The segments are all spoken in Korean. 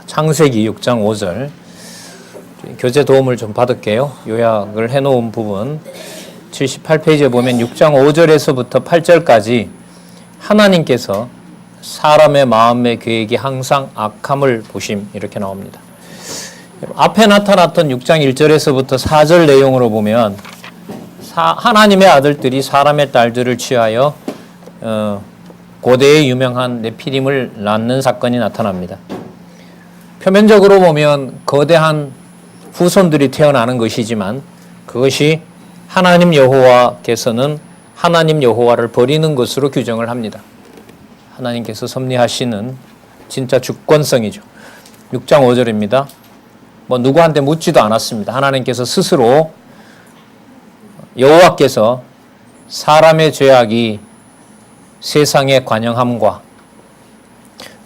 창세기 6장 5절 교재 도움을 좀 받을게요. 요약을 해놓은 부분 78페이지에 보면 6장 5절에서부터 8절까지 하나님께서 사람의 마음의 계획이 항상 악함을 보심 이렇게 나옵니다. 앞에 나타났던 6장 1절에서부터 4절 내용으로 보면 하나님의 아들들이 사람의 딸들을 취하여 고대의 유명한 네피림을 낳는 사건이 나타납니다. 표면적으로 보면 거대한 후손들이 태어나는 것이지만 그것이 하나님 여호와께서는 하나님 여호와를 버리는 것으로 규정을 합니다. 하나님께서 섭리하시는 진짜 주권성이죠. 6장 5절입니다. 누구한테 묻지도 않았습니다. 하나님께서 스스로 여호와께서 사람의 죄악이 세상에 관영함과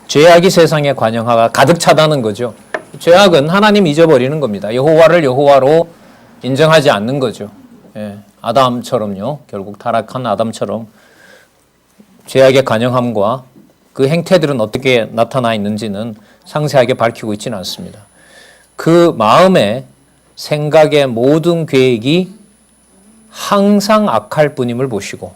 죄악이 세상에 관영하가 가득 차다는 거죠. 죄악은 하나님 잊어버리는 겁니다. 여호와를 여호와로 인정하지 않는 거죠. 예, 아담처럼요. 결국 타락한 아담처럼 죄악의 관영함과 그 행태들은 어떻게 나타나 있는지는 상세하게 밝히고 있지는 않습니다. 그 마음의 생각의 모든 계획이 항상 악할 뿐임을 보시고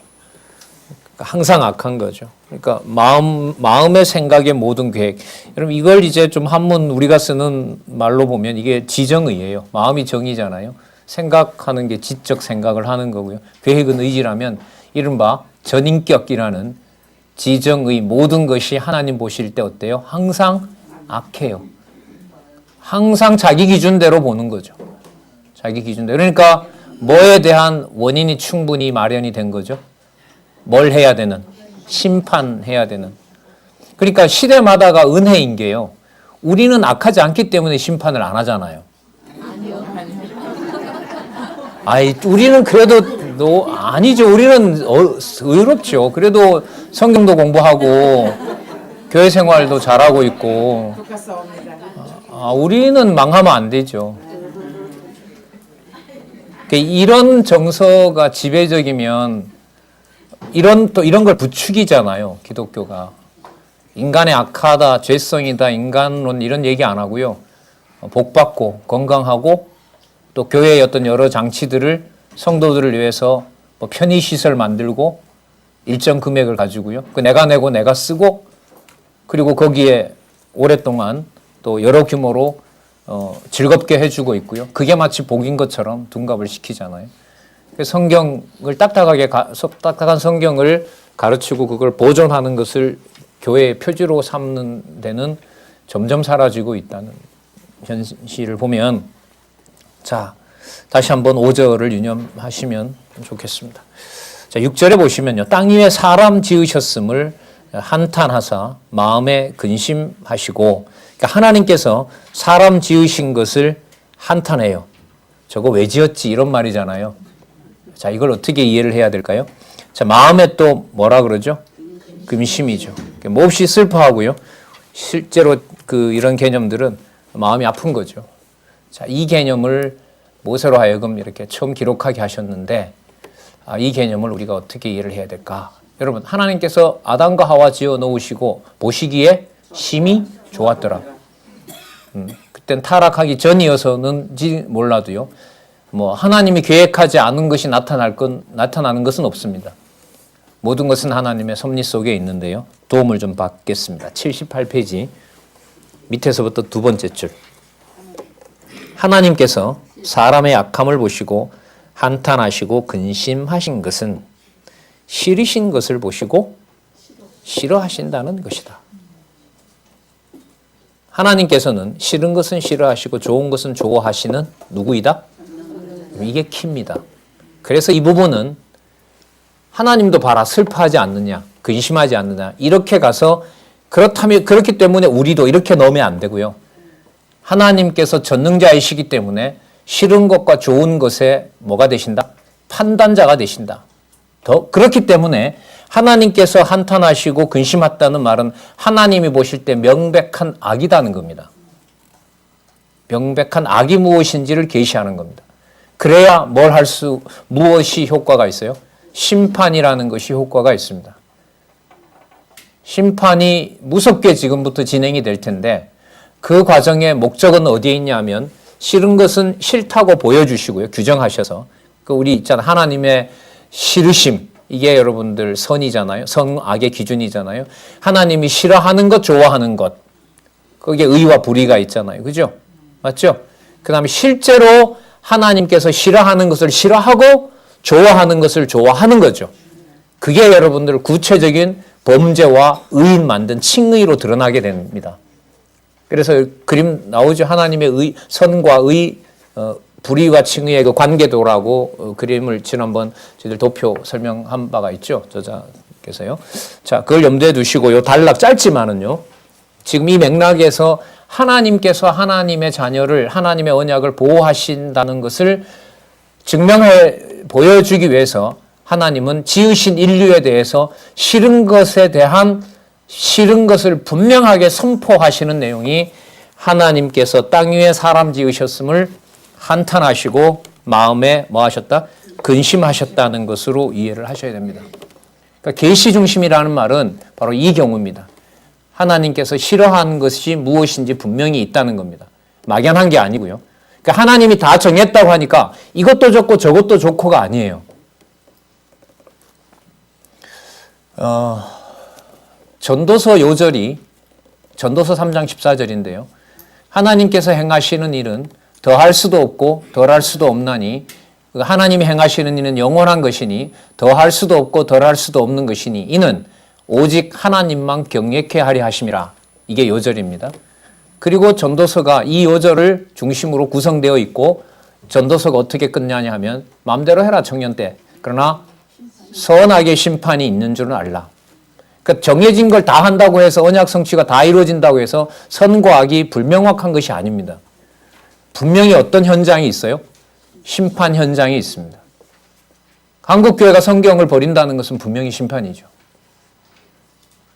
항상 악한 거죠. 그러니까 마음의 생각의 모든 계획. 여러분 이걸 이제 좀 한문 우리가 쓰는 말로 보면 이게 지정의예요. 마음이 정의잖아요. 생각하는 게 지적 생각을 하는 거고요. 계획은 의지라면 이른바 전인격이라는 지정의 모든 것이 하나님 보실 때 어때요? 항상 악해요. 항상 자기 기준대로 보는 거죠. 자기 기준대로. 그러니까 뭐에 대한 원인이 충분히 마련이 된 거죠. 뭘 해야 되는? 심판해야 되는. 그러니까 시대마다가 은혜인 게요. 우리는 악하지 않기 때문에 심판을 안 하잖아요. 우리는 그래도 아니죠. 우리는 의롭죠. 그래도 성경도 공부하고 교회 생활도 잘하고 있고. 우리는 망하면 안 되죠. 이런 정서가 지배적이면 이런 걸 부추기잖아요. 기독교가. 인간의 악하다, 죄성이다, 인간론 이런 얘기 안 하고요. 복받고 건강하고 또 교회의 어떤 여러 장치들을 성도들을 위해서 편의시설 만들고 일정 금액을 가지고요. 내가 내고 내가 쓰고 그리고 거기에 오랫동안 또 여러 규모로 즐겁게 해주고 있고요. 그게 마치 복인 것처럼 둔갑을 시키잖아요. 성경을 딱딱한 성경을 가르치고 그걸 보존하는 것을 교회의 표지로 삼는 데는 점점 사라지고 있다는 현실을 보면 자, 다시 한번 5절을 유념하시면 좋겠습니다. 자, 6절에 보시면요. 땅 위에 사람 지으셨음을 한탄하사 마음에 근심하시고 그러니까 하나님께서 사람 지으신 것을 한탄해요. 저거 왜 지었지? 이런 말이잖아요. 자, 이걸 어떻게 이해를 해야 될까요? 자, 마음에 또 뭐라 그러죠? 근심이죠. 몹시 슬퍼하고요. 실제로 이런 개념들은 마음이 아픈 거죠. 자, 이 개념을 모세로 하여금 이렇게 처음 기록하게 하셨는데 이 개념을 우리가 어떻게 이해를 해야 될까? 여러분, 하나님께서 아담과 하와 지어 놓으시고 보시기에 심히 좋았더라. 그땐 타락하기 전이어서는지 몰라도요. 하나님이 계획하지 않은 것이 나타나는 것은 없습니다. 모든 것은 하나님의 섭리 속에 있는데요. 도움을 좀 받겠습니다. 78페이지 밑에서부터 두 번째 줄. 하나님께서 사람의 악함을 보시고 한탄하시고 근심하신 것은 싫으신 것을 보시고 싫어하신다는 것이다. 하나님께서는 싫은 것은 싫어하시고 좋은 것은 좋아하시는 누구이다? 이게 키입니다. 그래서 이 부분은 하나님도 봐라 슬퍼하지 않느냐 근심하지 않느냐 이렇게 가서 그렇기 때문에 우리도 이렇게 넣으면 안 되고요. 하나님께서 전능자이시기 때문에 싫은 것과 좋은 것에 뭐가 되신다? 판단자가 되신다. 그렇기 때문에 하나님께서 한탄하시고 근심했다는 말은 하나님이 보실 때 명백한 악이다는 겁니다. 명백한 악이 무엇인지를 계시하는 겁니다. 그래야 무엇이 효과가 있어요? 심판이라는 것이 효과가 있습니다. 심판이 무섭게 지금부터 진행이 될 텐데 그 과정의 목적은 어디에 있냐면 싫은 것은 싫다고 보여주시고요. 규정하셔서. 그 우리 있잖아. 하나님의 싫으심. 이게 여러분들 선이잖아요. 선악의 기준이잖아요. 하나님이 싫어하는 것, 좋아하는 것. 거기에 의와 불의가 있잖아요. 그죠? 맞죠? 그 다음에 실제로 하나님께서 싫어하는 것을 싫어하고 좋아하는 것을 좋아하는 거죠. 그게 여러분들 구체적인 범죄와 의인 만든 칭의로 드러나게 됩니다. 그래서 그림 나오죠. 하나님의 선과 불의와 칭의의 그 관계도라고 그림을 지난번 저희들 도표 설명한 바가 있죠. 저자께서요. 자, 그걸 염두에 두시고요. 단락 짧지만은요. 지금 이 맥락에서 하나님께서 하나님의 자녀를 하나님의 언약을 보호하신다는 것을 증명해 보여주기 위해서 하나님은 지으신 인류에 대해서 싫은 것에 대한 싫은 것을 분명하게 선포하시는 내용이 하나님께서 땅 위에 사람 지으셨음을 한탄하시고 마음에 뭐 하셨다? 근심하셨다는 것으로 이해를 하셔야 됩니다. 그러니까 계시 중심이라는 말은 바로 이 경우입니다. 하나님께서 싫어하는 것이 무엇인지 분명히 있다는 겁니다. 막연한 게 아니고요. 그러니까 하나님이 다 정했다고 하니까 이것도 좋고 저것도 좋고가 아니에요. 전도서 요절이 전도서 3장 14절인데요. 하나님께서 행하시는 일은 더할 수도 없고 덜할 수도 없나니 하나님이 행하시는 일은 영원한 것이니 더할 수도 없고 덜할 수도 없는 것이니 이는 오직 하나님만 경외케 하려 하심이라. 이게 요절입니다. 그리고 전도서가 이 요절을 중심으로 구성되어 있고 전도서가 어떻게 끝나냐 하면 마음대로 해라 청년 때. 그러나 선악의 심판이 있는 줄은 알라. 그러니까 정해진 걸 다 한다고 해서 언약 성취가 다 이루어진다고 해서 선과 악이 불명확한 것이 아닙니다. 분명히 어떤 현장이 있어요? 심판 현장이 있습니다. 한국교회가 성경을 버린다는 것은 분명히 심판이죠.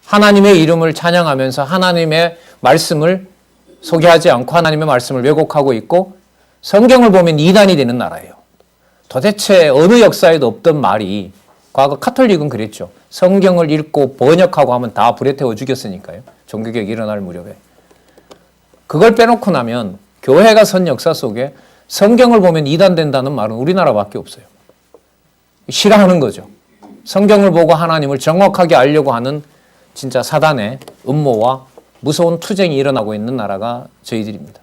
하나님의 이름을 찬양하면서 하나님의 말씀을 소개하지 않고 하나님의 말씀을 왜곡하고 있고 성경을 보면 이단이 되는 나라예요. 도대체 어느 역사에도 없던 말이 과거 카톨릭은 그랬죠. 성경을 읽고 번역하고 하면 다 불에 태워 죽였으니까요. 종교개혁이 일어날 무렵에. 그걸 빼놓고 나면 교회가 선 역사 속에 성경을 보면 이단된다는 말은 우리나라밖에 없어요. 싫어하는 거죠. 성경을 보고 하나님을 정확하게 알려고 하는 진짜 사단의 음모와 무서운 투쟁이 일어나고 있는 나라가 저희들입니다.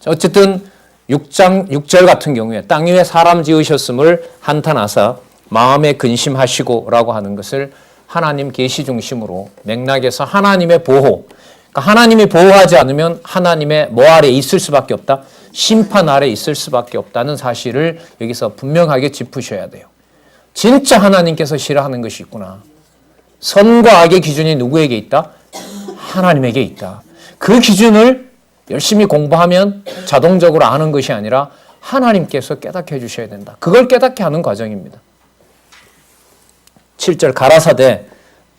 어쨌든 6절 같은 경우에 땅 위에 사람 지으셨음을 한탄하사 마음에 근심하시고 라고 하는 것을 하나님 계시 중심으로 맥락에서 하나님의 보호, 그러니까 하나님이 보호하지 않으면 하나님의 뭐 아래 있을 수밖에 없다? 심판 아래 있을 수밖에 없다는 사실을 여기서 분명하게 짚으셔야 돼요. 진짜 하나님께서 싫어하는 것이 있구나. 선과 악의 기준이 누구에게 있다? 하나님에게 있다. 그 기준을 열심히 공부하면 자동적으로 아는 것이 아니라 하나님께서 깨닫게 해주셔야 된다. 그걸 깨닫게 하는 과정입니다. 7절 가라사대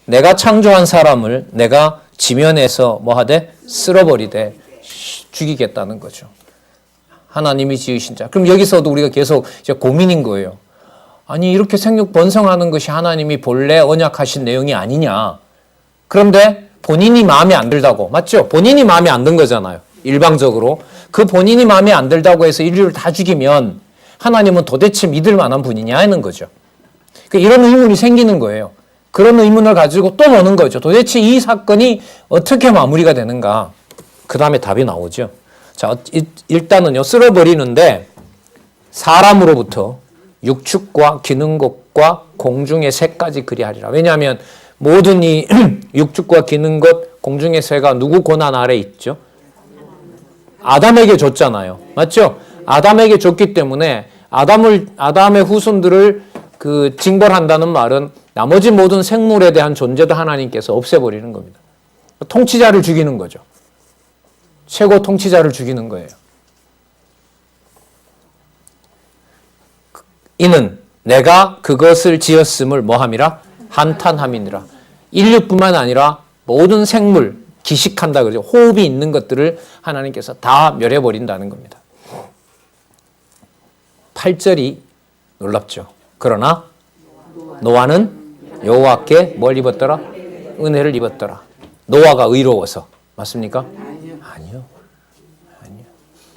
내가 창조한 사람을 내가 지면에서 뭐하되 쓸어버리되 죽이겠다는 거죠. 하나님이 지으신 자. 그럼 여기서도 우리가 계속 이제 고민인 거예요. 아니 이렇게 생육 번성하는 것이 하나님이 본래 언약하신 내용이 아니냐. 그런데 본인이 마음에 안 들다고. 맞죠? 본인이 마음에 안 든 거잖아요. 일방적으로. 그 본인이 마음에 안 들다고 해서 인류를 다 죽이면 하나님은 도대체 믿을 만한 분이냐 하는 거죠. 이런 의문이 생기는 거예요. 그런 의문을 가지고 또 보는 거죠. 도대체 이 사건이 어떻게 마무리가 되는가. 그 다음에 답이 나오죠. 자, 일단은요, 쓸어버리는데 사람으로부터 육축과 기는 것과 공중의 새까지 그리하리라. 왜냐하면 모든 이 육축과 기는 것, 공중의 새가 누구 고난 아래 있죠? 아담에게 줬잖아요. 맞죠? 아담에게 줬기 때문에 아담의 후손들을 징벌한다는 말은 나머지 모든 생물에 대한 존재도 하나님께서 없애버리는 겁니다. 통치자를 죽이는 거죠. 최고 통치자를 죽이는 거예요. 이는 내가 그것을 지었음을 뭐함이라? 한탄함이니라. 인류뿐만 아니라 모든 생물, 기식한다 그러죠. 호흡이 있는 것들을 하나님께서 다 멸해버린다는 겁니다. 8절이 놀랍죠. 그러나 노아는 여호와께 뭘 입었더라? 은혜를 입었더라. 노아가 의로워서. 맞습니까? 아니요.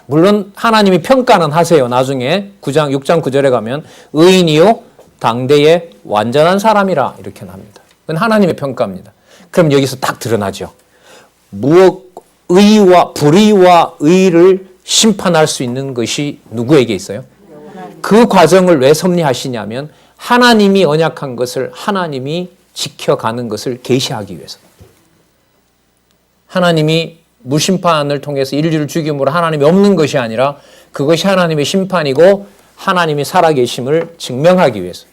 물론 하나님이 평가는 하세요. 나중에 6장 9절에 가면 의인이요 당대의 완전한 사람이라 이렇게 합니다. 그건 하나님의 평가입니다. 그럼 여기서 딱 드러나죠. 의와 불의와 의를 심판할 수 있는 것이 누구에게 있어요? 그 과정을 왜 섭리하시냐면 하나님이 언약한 것을 하나님이 지켜가는 것을 계시하기 위해서. 하나님이 무심판을 통해서 인류를 죽임으로 하나님이 없는 것이 아니라 그것이 하나님의 심판이고 하나님이 살아계심을 증명하기 위해서.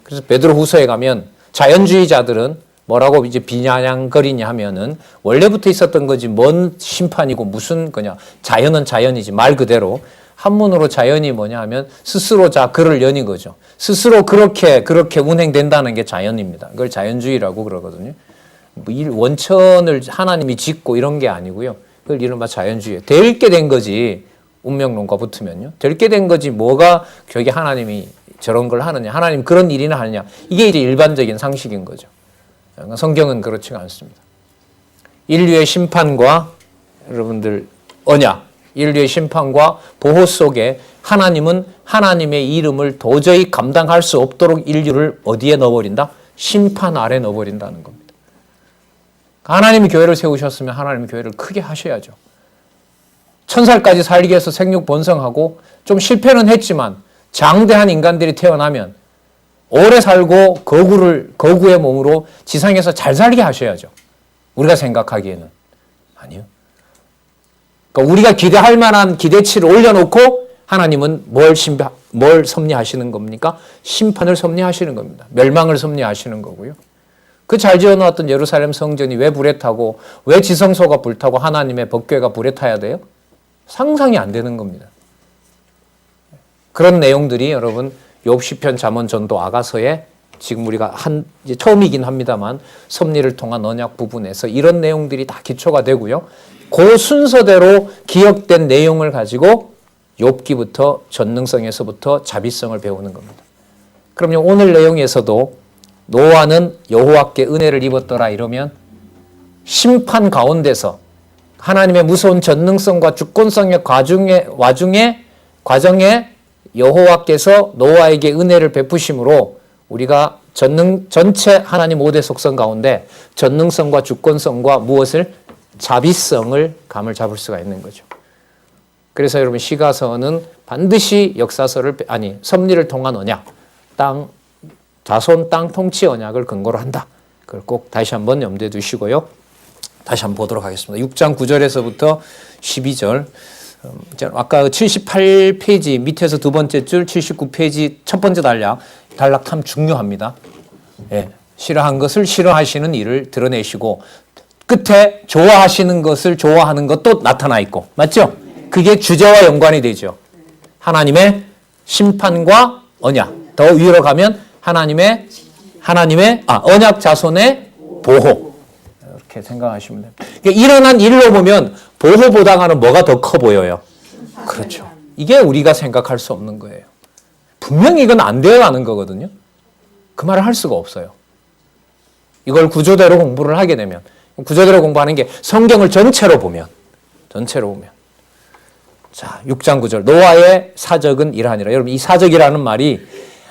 그래서 베드로후서에 가면 자연주의자들은 뭐라고 이제 비아냥거리냐 하면은 원래부터 있었던 거지 뭔 심판이고 무슨 거냐. 자연은 자연이지 말 그대로. 한문으로 자연이 뭐냐 하면 스스로 그를 연인 거죠. 스스로 그렇게 운행된다는 게 자연입니다. 그걸 자연주의라고 그러거든요. 원천을 하나님이 짓고 이런 게 아니고요. 그걸 이른바 자연주의. 될 게 된 거지. 운명론과 붙으면요. 될 게 된 거지 뭐가 결국에 하나님이 저런 걸 하느냐. 하나님 그런 일이나 하느냐. 이게 이제 일반적인 상식인 거죠. 성경은 그렇지가 않습니다. 인류의 심판과 여러분들 언약, 인류의 심판과 보호 속에 하나님은 하나님의 이름을 도저히 감당할 수 없도록 인류를 어디에 넣어버린다? 심판 아래 넣어버린다는 겁니다. 하나님이 교회를 세우셨으면 하나님이 교회를 크게 하셔야죠. 1000살까지 살기 위해서 생육 번성하고 좀 실패는 했지만 장대한 인간들이 태어나면 오래 살고 거구의 몸으로 지상에서 잘 살게 하셔야죠. 우리가 생각하기에는. 아니요. 그러니까 우리가 기대할 만한 기대치를 올려놓고 하나님은 뭘 섭리하시는 겁니까? 심판을 섭리하시는 겁니다. 멸망을 섭리하시는 거고요. 그 잘 지어놓았던 예루살렘 성전이 왜 불에 타고 왜 지성소가 불타고 하나님의 법궤가 불에 타야 돼요? 상상이 안 되는 겁니다. 그런 내용들이 여러분 욥 시편 잠언 전도 아가서에 지금 우리가 이제 처음이긴 합니다만 섭리를 통한 언약 부분에서 이런 내용들이 다 기초가 되고요. 그 순서대로 기억된 내용을 가지고 욥기부터 전능성에서부터 자비성을 배우는 겁니다. 그럼요 오늘 내용에서도 노아는 여호와께 은혜를 입었더라 이러면 심판 가운데서 하나님의 무서운 전능성과 주권성의 과정에 여호와께서 노아에게 은혜를 베푸심으로 우리가 전체 하나님 5대 속성 가운데 전능성과 주권성과 무엇을? 자비성을 감을 잡을 수가 있는 거죠. 그래서 여러분 시가서는 반드시 섭리를 통한 언약, 자손 땅 통치 언약을 근거로 한다. 그걸 꼭 다시 한번 염두에 두시고요. 다시 한번 보도록 하겠습니다. 6장 9절에서부터 12절. 아까 78페이지 밑에서 두 번째 줄 79페이지 첫 번째 단락 참 중요합니다. 예, 싫어한 것을 싫어하시는 일을 드러내시고 끝에 좋아하시는 것을 좋아하는 것도 나타나 있고 맞죠? 그게 주제와 연관이 되죠. 하나님의 심판과 언약. 더 위로 가면 하나님의 언약 자손의 보호. 이렇게 생각하시면 됩니다. 그러니까 일어난 일로 보면 보호보다는 뭐가 더 커 보여요? 그렇죠. 이게 우리가 생각할 수 없는 거예요. 분명히 이건 안 되어가는 거거든요. 그 말을 할 수가 없어요. 이걸 구조대로 공부를 하게 되면 구조대로 공부하는 게 성경을 전체로 보면 자 6장 9절 노아의 사적은 이러하니라. 여러분 이 사적이라는 말이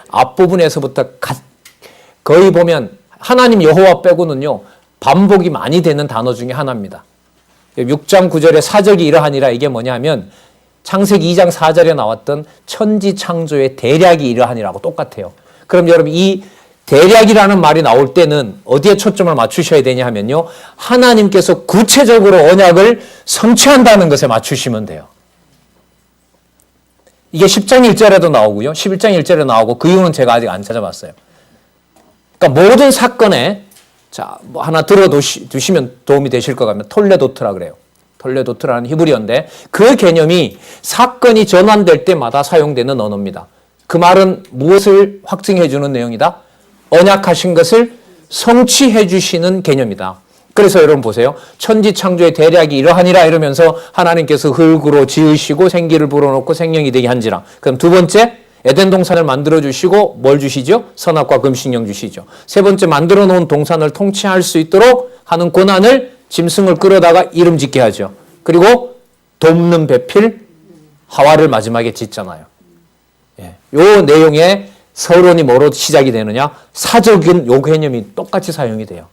앞부분에서부터 거의 보면 하나님 여호와 빼고는요 반복이 많이 되는 단어 중에 하나입니다. 6장 9절의 사적이 이러하니라 이게 뭐냐면 창세기 2장 4절에 나왔던 천지 창조의 대략이 이러하니라고 똑같아요. 그럼 여러분 이 대략이라는 말이 나올 때는 어디에 초점을 맞추셔야 되냐 하면요. 하나님께서 구체적으로 언약을 성취한다는 것에 맞추시면 돼요. 이게 10장 1절에도 나오고요. 11장 1절에 나오고 그 이유는 제가 아직 안 찾아봤어요. 그러니까 모든 사건에 뭐 하나 들어두시면 도움이 되실 것 같으면 톨레도트라 그래요. 톨레도트라는 히브리어인데 그 개념이 사건이 전환될 때마다 사용되는 언어입니다. 그 말은 무엇을 확증해 주는 내용이다? 언약하신 것을 성취해 주시는 개념이다. 그래서 여러분 보세요. 천지 창조의 대략이 이러하니라 이러면서 하나님께서 흙으로 지으시고 생기를 불어넣고 생명이 되게 한지라. 그럼 두 번째 에덴 동산을 만들어 주시고 뭘 주시죠? 선악과 금식령 주시죠. 세 번째 만들어 놓은 동산을 통치할 수 있도록 하는 권한을 짐승을 끌어다가 이름 짓게 하죠. 그리고 돕는 배필 하와를 마지막에 짓잖아요. 예. 요 내용에 서론이 뭐로 시작이 되느냐? 사적인 요 개념이 똑같이 사용이 돼요.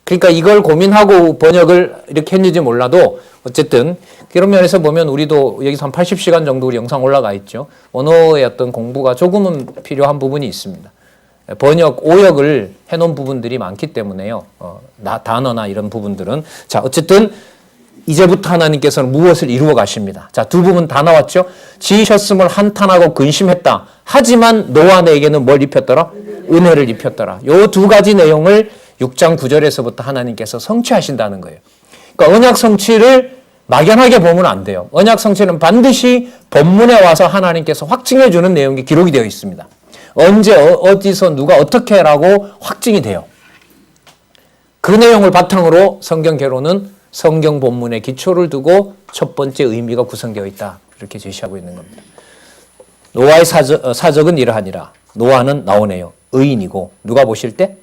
그러니까 이걸 고민하고 번역을 이렇게 했는지 몰라도 어쨌든 그런 면에서 보면 우리도 여기서 한 80시간 정도 우리 영상 올라가 있죠. 언어의 어떤 공부가 조금은 필요한 부분이 있습니다. 번역, 오역을 해놓은 부분들이 많기 때문에요. 단어나 이런 부분들은. 자, 어쨌든 이제부터 하나님께서는 무엇을 이루어 가십니다. 자, 두 부분 다 나왔죠. 지으셨음을 한탄하고 근심했다. 하지만 노아에게는 뭘 입혔더라? 은혜를 입혔더라. 요 두 가지 내용을 6장 9절에서부터 하나님께서 성취하신다는 거예요. 그러니까 언약 성취를 막연하게 보면 안 돼요. 언약 성취는 반드시 본문에 와서 하나님께서 확증해 주는 내용이 기록이 되어 있습니다. 언제 어디서 누가 어떻게 라고 확증이 돼요. 그 내용을 바탕으로 성경 개론은 성경 본문에 기초를 두고 첫 번째 의미가 구성되어 있다. 이렇게 제시하고 있는 겁니다. 노아의 사적은 이러하니라. 노아는 나오네요. 의인이고 누가 보실 때?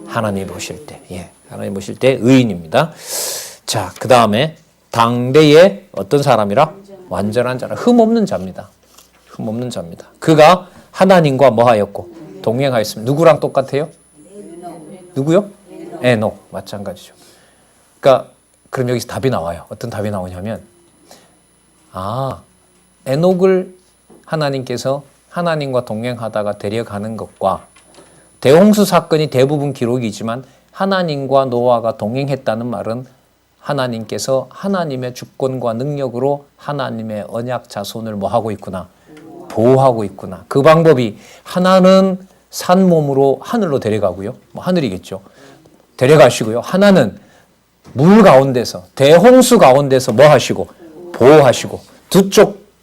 하나님 보실 때. 예, 하나님 보실 때 의인입니다. 자, 그 다음에 당대의 어떤 사람이라? 완전한 자라. 흠없는 자입니다. 흠없는 자입니다. 그가 하나님과 뭐하였고? 동행하였습니다. 누구랑 똑같아요? 누구요? 에녹. 마찬가지죠. 그러니까 그럼 여기서 답이 나와요. 어떤 답이 나오냐면 에녹을 하나님께서 하나님과 동행하다가 데려가는 것과 대홍수 사건이 대부분 기록이지만 하나님과 노아가 동행했다는 말은 하나님께서 하나님의 주권과 능력으로 하나님의 언약 자손을 뭐하고 있구나? 보호하고 있구나. 그 방법이 하나는 산 몸으로 하늘로 데려가고요. 하늘이겠죠. 데려가시고요. 하나는 물 가운데서 대홍수 가운데서 뭐 하시고? 보호하시고.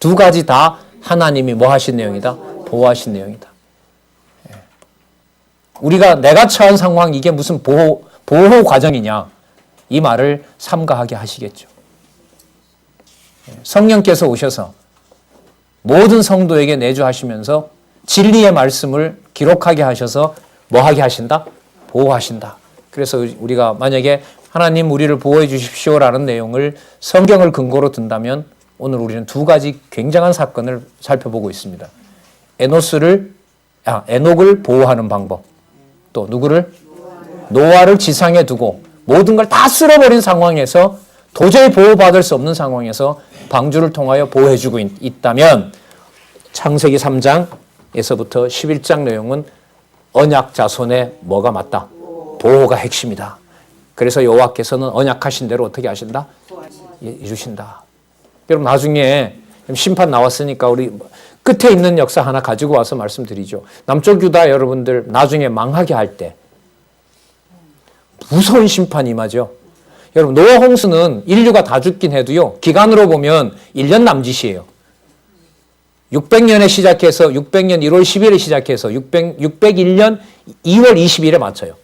두 가지 다 하나님이 뭐 하신 내용이다? 보호하신 내용이다. 우리가 내가 처한 상황 이게 무슨 보호 과정이냐 이 말을 삼가하게 하시겠죠. 성령께서 오셔서 모든 성도에게 내주하시면서 진리의 말씀을 기록하게 하셔서 뭐하게 하신다? 보호하신다. 그래서 우리가 만약에 하나님 우리를 보호해 주십시오라는 내용을 성경을 근거로 든다면 오늘 우리는 두 가지 굉장한 사건을 살펴보고 있습니다. 에녹을 보호하는 방법. 또 누구를? 노아를 지상에 두고 모든 걸 다 쓸어버린 상황에서 도저히 보호받을 수 없는 상황에서 방주를 통하여 보호해주고 있다면 창세기 3장에서부터 11장 내용은 언약 자손의 뭐가 맞다? 보호가 핵심이다. 그래서 여호와께서는 언약하신 대로 어떻게 하신다? 이루신다. 여러분 나중에 심판 나왔으니까 우리 끝에 있는 역사 하나 가지고 와서 말씀드리죠. 남쪽 유다 여러분들 나중에 망하게 할 때 무서운 심판이 임하죠. 여러분 노아 홍수는 인류가 다 죽긴 해도요. 기간으로 보면 1년 남짓이에요. 600년에 시작해서 600년 1월 10일에 시작해서 601년 2월 20일에 맞춰요.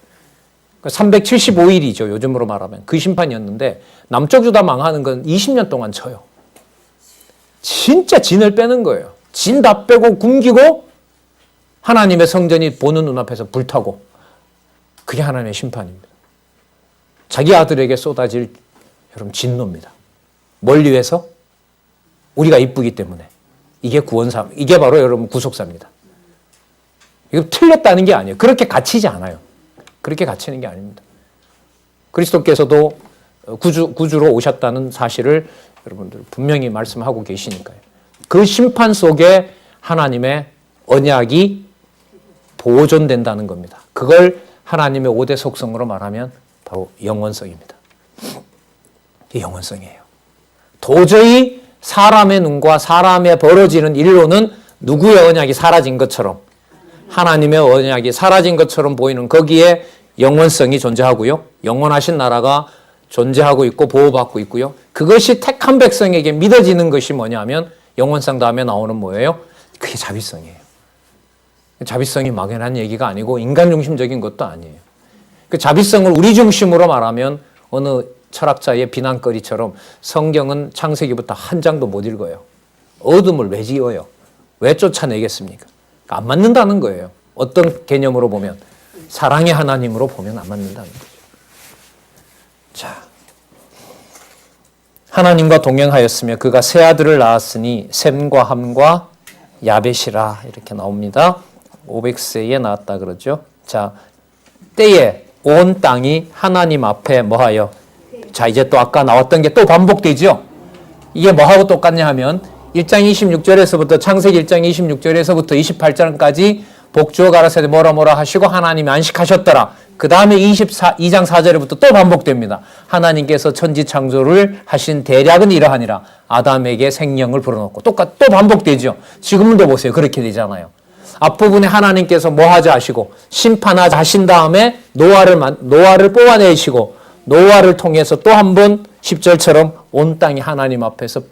375일이죠. 요즘으로 말하면. 그 심판이었는데 남쪽 유다 망하는 건 20년 동안 쳐요. 진짜 진을 빼는 거예요. 진 다 빼고 굶기고 하나님의 성전이 보는 눈앞에서 불타고 그게 하나님의 심판입니다. 자기 아들에게 쏟아질 여러분 진노입니다. 뭘 위해서? 우리가 이쁘기 때문에. 이게 구원사, 이게 바로 여러분 구속사입니다. 이거 틀렸다는 게 아니에요. 그렇게 갇히지 않아요. 그렇게 갇히는 게 아닙니다. 그리스도께서도 구주로 오셨다는 사실을 여러분들 분명히 말씀하고 계시니까요. 그 심판 속에 하나님의 언약이 보존된다는 겁니다. 그걸 하나님의 5대 속성으로 말하면 바로 영원성입니다. 이 영원성이에요. 도저히 사람의 눈과 사람의 벌어지는 일로는 누구의 언약이 사라진 것처럼 하나님의 언약이 사라진 것처럼 보이는 거기에 영원성이 존재하고요. 영원하신 나라가 존재하고 있고 보호받고 있고요. 그것이 택한 백성에게 믿어지는 것이 뭐냐면 영원성 다음에 나오는 뭐예요? 그게 자비성이에요. 자비성이 막연한 얘기가 아니고 인간 중심적인 것도 아니에요. 그 자비성을 우리 중심으로 말하면 어느 철학자의 비난거리처럼 성경은 창세기부터 한 장도 못 읽어요. 어둠을 왜 지어요? 왜 쫓아내겠습니까? 안 맞는다는 거예요. 어떤 개념으로 보면 사랑의 하나님으로 보면 안 맞는다는 거죠. 자, 하나님과 동행하였으며 그가 세 아들을 낳았으니 셈과 함과 야벳이라 이렇게 나옵니다. 500세에 낳았다 그러죠. 자, 때에 온 땅이 하나님 앞에 뭐하여? 자, 이제 또 아까 나왔던 게 또 반복되죠. 이게 뭐하고 똑같냐 하면 1장 26절에서부터 창세기 1장 26절에서부터 28장까지 복주어 가라사대 뭐라 하시고 하나님이 안식하셨더라. 그 다음에 2장 4절부터 또 반복됩니다. 하나님께서 천지 창조를 하신 대략은 이러하니라. 아담에게 생명을 불어넣고 또 반복되죠. 지금도 보세요. 그렇게 되잖아요. 앞부분에 하나님께서 뭐 하자 하시고 심판하자 하신 다음에 노아를 뽑아내시고 노아를 통해서 또 한 번 10절처럼 온 땅이 하나님 앞에서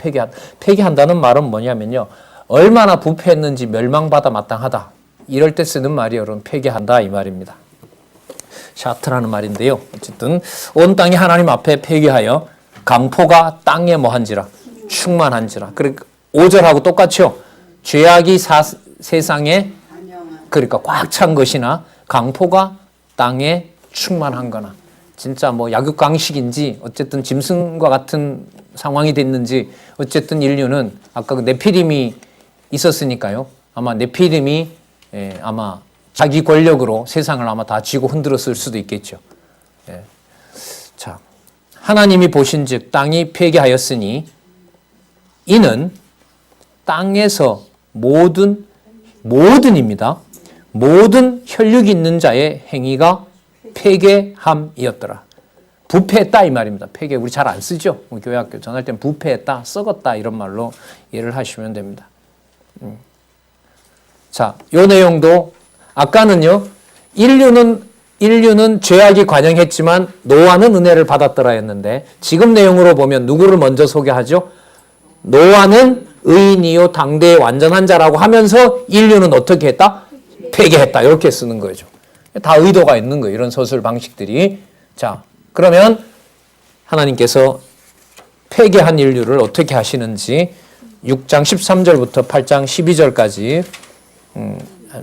폐기한다는 말은 뭐냐면요. 얼마나 부패했는지 멸망받아 마땅하다. 이럴 때 쓰는 말이 여러분 폐기한다 이 말입니다. 샤트라는 말인데요. 어쨌든 온 땅이 하나님 앞에 폐기하여 강포가 땅에 뭐한지라 충만한지라. 그러니까 5절하고 똑같죠. 죄악이 세상에 그러니까 꽉 찬 것이나 강포가 땅에 충만한 거나 진짜 뭐 약육강식인지 어쨌든 짐승과 같은 상황이 됐는지 어쨌든 인류는 아까 그 네피림이 있었으니까요. 아마 네피림이 아마 자기 권력으로 세상을 아마 다 쥐고 흔들었을 수도 있겠죠. 예. 자, 하나님이 보신즉 땅이 폐기하였으니 이는 땅에서 모든입니다. 모든 혈육이 있는 자의 행위가 폐괴함이었더라. 부패했다 이 말입니다. 폐괴 우리 잘 안 쓰죠. 우리 교회학교 전할 때는 부패했다, 썩었다 이런 말로 이해를 하시면 됩니다. 자, 요 내용도 아까는요. 인류는 죄악이 관영했지만 노아는 은혜를 받았더라 했는데 지금 내용으로 보면 누구를 먼저 소개하죠? 노아는 의인이요 당대의 완전한 자라고 하면서 인류는 어떻게 했다? 폐괴했다. 이렇게 쓰는 거죠. 다 의도가 있는 거예요. 이런 서술 방식들이. 자, 그러면 하나님께서 폐괴한 인류를 어떻게 하시는지 6장 13절부터 8장 12절까지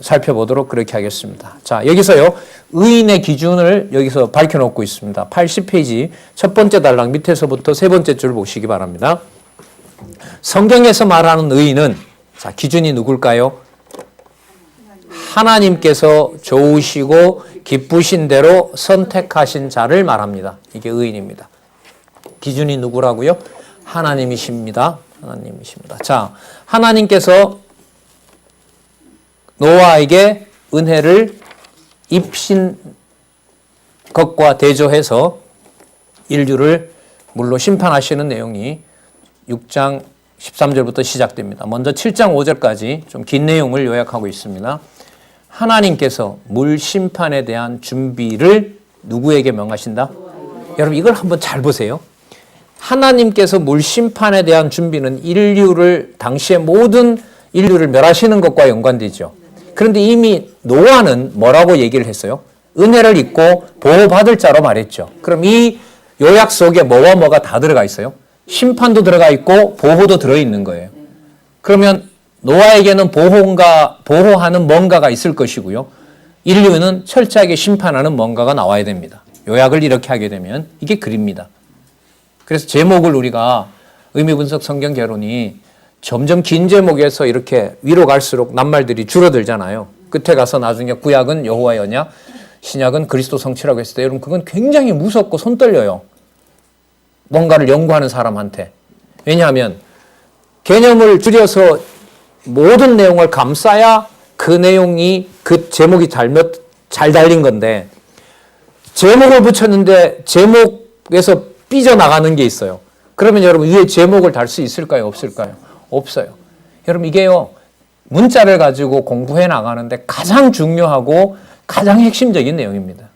살펴보도록 그렇게 하겠습니다. 자, 여기서요. 의인의 기준을 여기서 밝혀놓고 있습니다. 80페이지 첫 번째 단락 밑에서부터 세 번째 줄 보시기 바랍니다. 성경에서 말하는 의인은 자, 기준이 누굴까요? 하나님께서 좋으시고 기쁘신 대로 선택하신 자를 말합니다. 이게 의인입니다. 기준이 누구라고요? 하나님이십니다. 하나님이십니다. 자, 하나님께서 노아에게 은혜를 입신 것과 대조해서 인류를 물로 심판하시는 내용이 6장 13절부터 시작됩니다. 먼저 7장 5절까지 좀 긴 내용을 요약하고 있습니다. 하나님께서 물 심판에 대한 준비를 누구에게 명하신다? 여러분 이걸 한번 잘 보세요. 하나님께서 물 심판에 대한 준비는 당시의 모든 인류를 멸하시는 것과 연관되죠. 그런데 이미 노아는 뭐라고 얘기를 했어요? 은혜를 입고 보호받을 자로 말했죠. 그럼 이 요약 속에 뭐와 뭐가 다 들어가 있어요? 심판도 들어가 있고 보호도 들어있는 거예요. 그러면 노아에게는 보호하는 뭔가가 있을 것이고요. 인류는 철저하게 심판하는 뭔가가 나와야 됩니다. 요약을 이렇게 하게 되면 이게 글입니다. 그래서 제목을 우리가 의미분석 성경 개론이 점점 긴 제목에서 이렇게 위로 갈수록 낱말들이 줄어들잖아요. 끝에 가서 나중에 구약은 여호와의 언약, 신약은 그리스도 성취라고 했을 때 여러분 그건 굉장히 무섭고 손 떨려요. 뭔가를 연구하는 사람한테. 왜냐하면 개념을 줄여서 모든 내용을 감싸야 그 내용이 그 제목이 잘 달린 건데 제목을 붙였는데 제목에서 삐져나가는 게 있어요. 그러면 여러분 위에 제목을 달 수 있을까요? 없을까요? 없어요. 여러분 이게요. 문자를 가지고 공부해 나가는데 가장 중요하고 가장 핵심적인 내용입니다.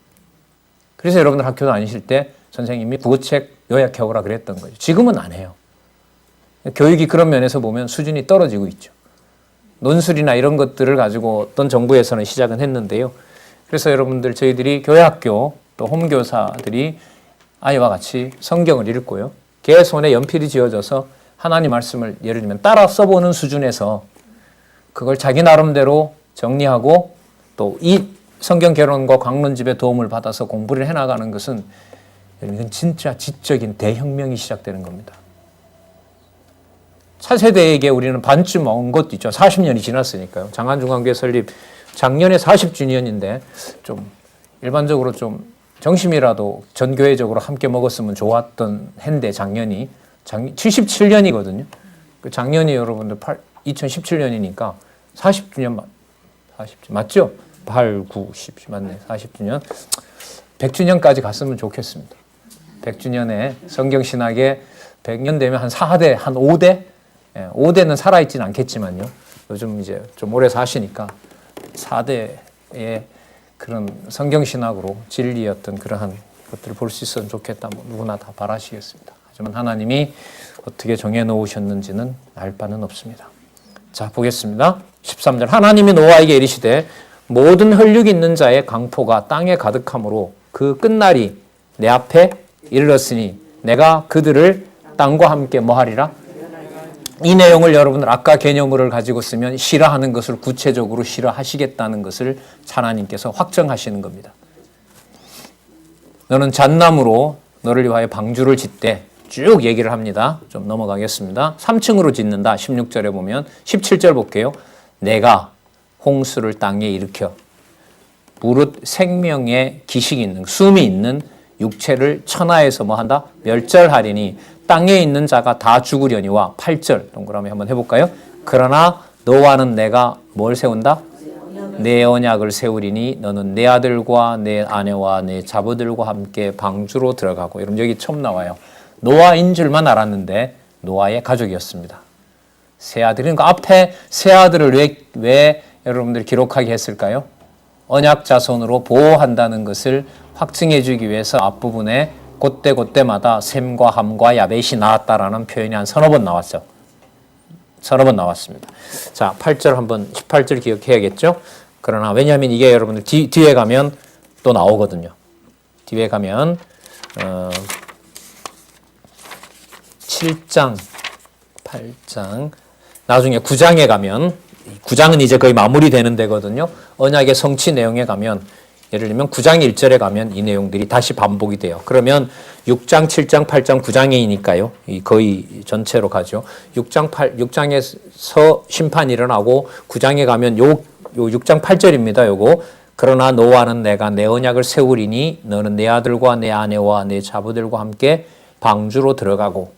그래서 여러분들 학교 다니실 때 선생님이 국어책 요약해오라 그랬던 거죠. 지금은 안 해요. 교육이 그런 면에서 보면 수준이 떨어지고 있죠. 논술이나 이런 것들을 가지고 어떤 정부에서는 시작은 했는데요. 그래서 여러분들 저희들이 교회학교 또 홈교사들이 아이와 같이 성경을 읽고요. 걔 손에 연필이 쥐어져서 하나님 말씀을 예를 들면 따라 써보는 수준에서 그걸 자기 나름대로 정리하고 또 이 성경 개론과 강론집의 도움을 받아서 공부를 해나가는 것은 이건 진짜 지적인 대혁명이 시작되는 겁니다. 차세대에게 우리는 반쯤 온 것도 있죠. 40년이 지났으니까요. 장안중앙교회 설립 작년에 40주년인데 좀 일반적으로 좀 정심이라도 전교회적으로 함께 먹었으면 좋았던 해인데 작년이 77년이거든요. 그 작년이 여러분들 2017년이니까 40주년 40주 맞죠? 8, 9, 10 맞네. 40주년. 100주년까지 갔으면 좋겠습니다. 100주년에 성경신학에 100년 되면 한 4대, 한 5대? 5대는 살아있지는 않겠지만요. 요즘 이제 좀 오래 사시니까 4대의 그런 성경신학으로 진리였던 그러한 것들을 볼 수 있으면 좋겠다. 뭐 누구나 다 바라시겠습니다. 하지만 하나님이 어떻게 정해놓으셨는지는 알 바는 없습니다. 자, 보겠습니다. 13절. 하나님이 노아에게 이르시되 모든 혈육 있는 자의 강포가 땅에 가득함으로 그 끝날이 내 앞에 이르렀으니 내가 그들을 땅과 함께 뭐하리라? 이 내용을 여러분들 아까 개념을 가지고 쓰면 싫어하는 것을 구체적으로 싫어하시겠다는 것을 하나님께서 확정하시는 겁니다. 너는 잣나무로 너를 위하여 방주를 짓되 쭉 얘기를 합니다. 좀 넘어가겠습니다. 3층으로 짓는다. 16절에 보면 17절 볼게요. 내가 홍수를 땅에 일으켜 무릇 생명의 기식이 있는 숨이 있는 육체를 천하에서 뭐한다? 멸절하리니 땅에 있는 자가 다 죽으려니와 8절 동그라미 한번 해볼까요? 그러나 너와는 내가 뭘 세운다? 내 언약을 세우리니 너는 내 아들과 내 아내와 내 자부들과 함께 방주로 들어가고. 여러분 여기 처음 나와요. 노아인 줄만 알았는데 노아의 가족이었습니다. 세 아들. 그러니까 앞에 세 아들을 왜 여러분들이 기록하게 했을까요? 언약 자손으로 보호한다는 것을 확증해 주기 위해서 앞부분에 그때마다 셈과 함과 야벳이 나왔다라는 표현이 한 서너 번 나왔죠. 서너 번 나왔습니다. 자, 8절 한번 18절 기억해야겠죠? 그러나 왜냐하면 이게 여러분들 뒤에 가면 또 나오거든요. 뒤에 가면 7장, 8장, 나중에 9장에 가면 9장은 이제 거의 마무리되는 데거든요. 언약의 성취 내용에 가면 예를 들면 9장 1절에 가면 이 내용들이 다시 반복이 돼요. 그러면 6장, 7장, 8장, 9장이니까요. 거의 전체로 가죠. 6장에서 심판이 일어나고 9장에 가면 요 6장 8절입니다. 요거. 그러나 너와는 내가 내 언약을 세우리니 너는 내 아들과 내 아내와 내 자부들과 함께 방주로 들어가고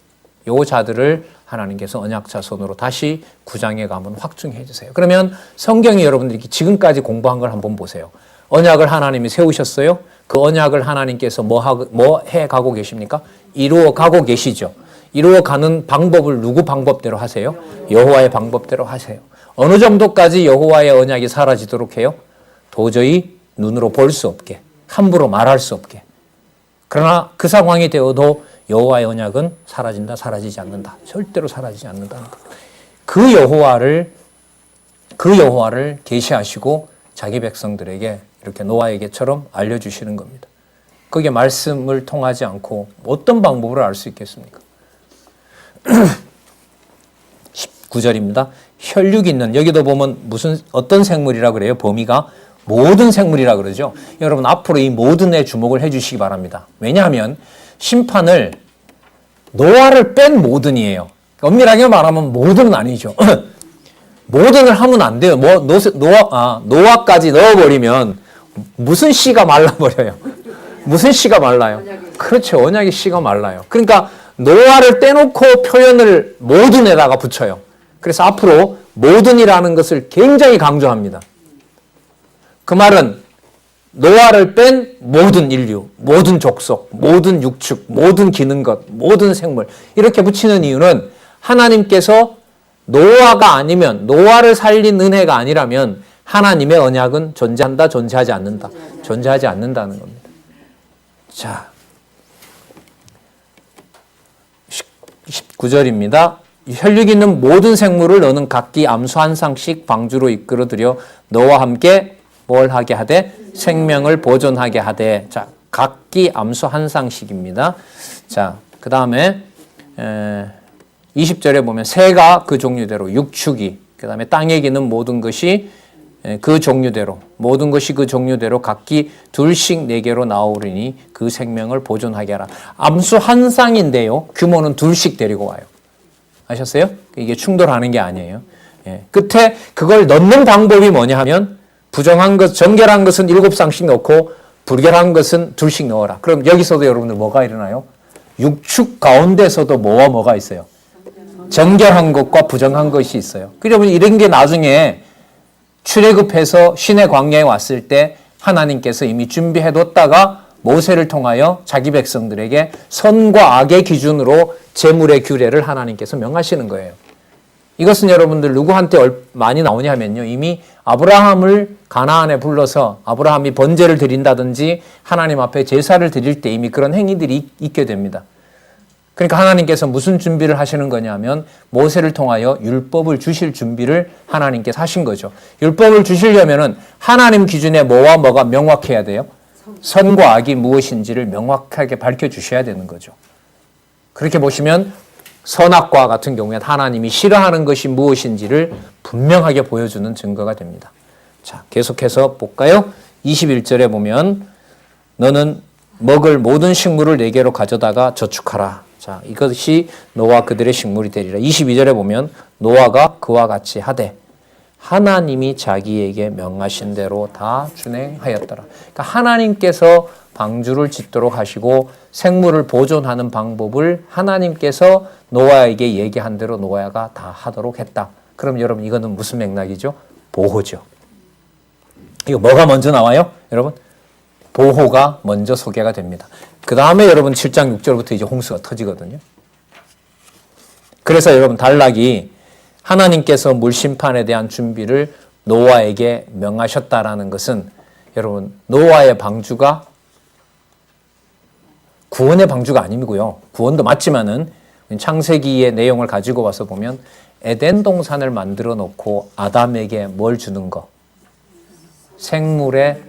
요 자들을 하나님께서 언약 자손으로 다시 9장에 가면 확증해 주세요. 그러면 성경이 여러분들이 지금까지 공부한 걸 한번 보세요. 언약을 하나님이 세우셨어요. 그 언약을 하나님께서 뭐 해 가고 계십니까? 이루어 가고 계시죠. 이루어 가는 방법을 누구 방법대로 하세요? 여호와의 방법대로 하세요. 어느 정도까지 여호와의 언약이 사라지도록 해요? 도저히 눈으로 볼 수 없게, 함부로 말할 수 없게. 그러나 그 상황이 되어도 여호와의 언약은 사라진다, 사라지지 않는다. 절대로 사라지지 않는다는 것. 그 여호와를 계시하시고 자기 백성들에게 이렇게 노아에게처럼 알려주시는 겁니다. 그게 말씀을 통하지 않고 어떤 방법으로 알 수 있겠습니까? 19절입니다. 혈육 있는, 여기도 보면 어떤 생물이라 그래요? 범위가 모든 생물이라 그러죠. 여러분 앞으로 이 모든에 주목을 해주시기 바랍니다. 왜냐하면 심판을 노아를 뺀 모든이에요. 엄밀하게 말하면 모든은 아니죠. 모든을 하면 안 돼요. 노아까지 넣어버리면 무슨 씨가 말라버려요. 무슨 씨가 말라요. 그렇죠. 언약의 씨가 말라요. 그러니까 노아를 떼놓고 표현을 모든에다가 붙여요. 그래서 앞으로 모든이라는 것을 굉장히 강조합니다. 그 말은 노아를 뺀 모든 인류, 모든 족속, 모든 육축, 모든 기능것, 모든 생물 이렇게 붙이는 이유는 하나님께서 노아가 아니면, 노아를 살린 은혜가 아니라면 하나님의 언약은 존재한다, 존재하지 않는다. 존재하지 않는다는 겁니다. 자, 19절입니다. 혈육 있는 모든 생물을 너는 각기 암수 한 쌍씩 방주로 이끌어들여 너와 함께 뭘 하게 하되? 생명을 보존하게 하되. 자, 각기 암수 한 쌍씩입니다. 자, 그 다음에 20절에 보면 새가 그 종류대로, 육축이, 그 다음에 땅에 기는 모든 것이 그 종류대로, 모든 것이 그 종류대로 각기 둘씩 4개로 나오리니 그 생명을 보존하게 하라. 암수 한 쌍인데요, 규모는 둘씩 데리고 와요. 아셨어요? 이게 충돌하는 게 아니에요. 예. 끝에 그걸 넣는 방법이 뭐냐 하면 부정한 것, 정결한 것은 7쌍씩 넣고 불결한 것은 2씩 넣어라. 그럼 여기서도 여러분들 뭐가 일어나요? 육축 가운데서도 뭐와 뭐가 있어요? 정결한 것과 부정한 것이 있어요. 그러면 이런 게 나중에 출애굽해서 신의 광야에 왔을 때 하나님께서 이미 준비해뒀다가 모세를 통하여 자기 백성들에게 선과 악의 기준으로 제물의 규례를 하나님께서 명하시는 거예요. 이것은 여러분들 누구한테 많이 나오냐 하면요. 이미 아브라함을 가나안에 불러서 아브라함이 번제를 드린다든지 하나님 앞에 제사를 드릴 때 이미 그런 행위들이 있게 됩니다. 그러니까 하나님께서 무슨 준비를 하시는 거냐면 모세를 통하여 율법을 주실 준비를 하나님께서 하신 거죠. 율법을 주시려면은 하나님 기준에 뭐와 뭐가 명확해야 돼요? 선과 악이 무엇인지를 명확하게 밝혀주셔야 되는 거죠. 그렇게 보시면 선악과 같은 경우에 하나님이 싫어하는 것이 무엇인지를 분명하게 보여주는 증거가 됩니다. 자, 계속해서 볼까요? 21절에 보면 너는 먹을 모든 식물을 내게로 가져다가 저축하라. 자, 이것이 너와 그들의 식물이 되리라. 22절에 보면 노아가 그와 같이 하되 하나님이 자기에게 명하신 대로 다 준행하였더라. 그러니까 하나님께서 방주를 짓도록 하시고 생물을 보존하는 방법을 하나님께서 노아에게 얘기한 대로 노아가 다 하도록 했다. 그럼 여러분 이거는 무슨 맥락이죠? 보호죠. 이거 뭐가 먼저 나와요? 여러분 보호가 먼저 소개가 됩니다. 그 다음에 여러분 7장 6절부터 이제 홍수가 터지거든요. 그래서 여러분 단락이 하나님께서 물심판에 대한 준비를 노아에게 명하셨다라는 것은 여러분 노아의 방주가 구원의 방주가 아니고요. 구원도 맞지만은 창세기의 내용을 가지고 와서 보면 에덴 동산을 만들어 놓고 아담에게 뭘 주는 거? 생물에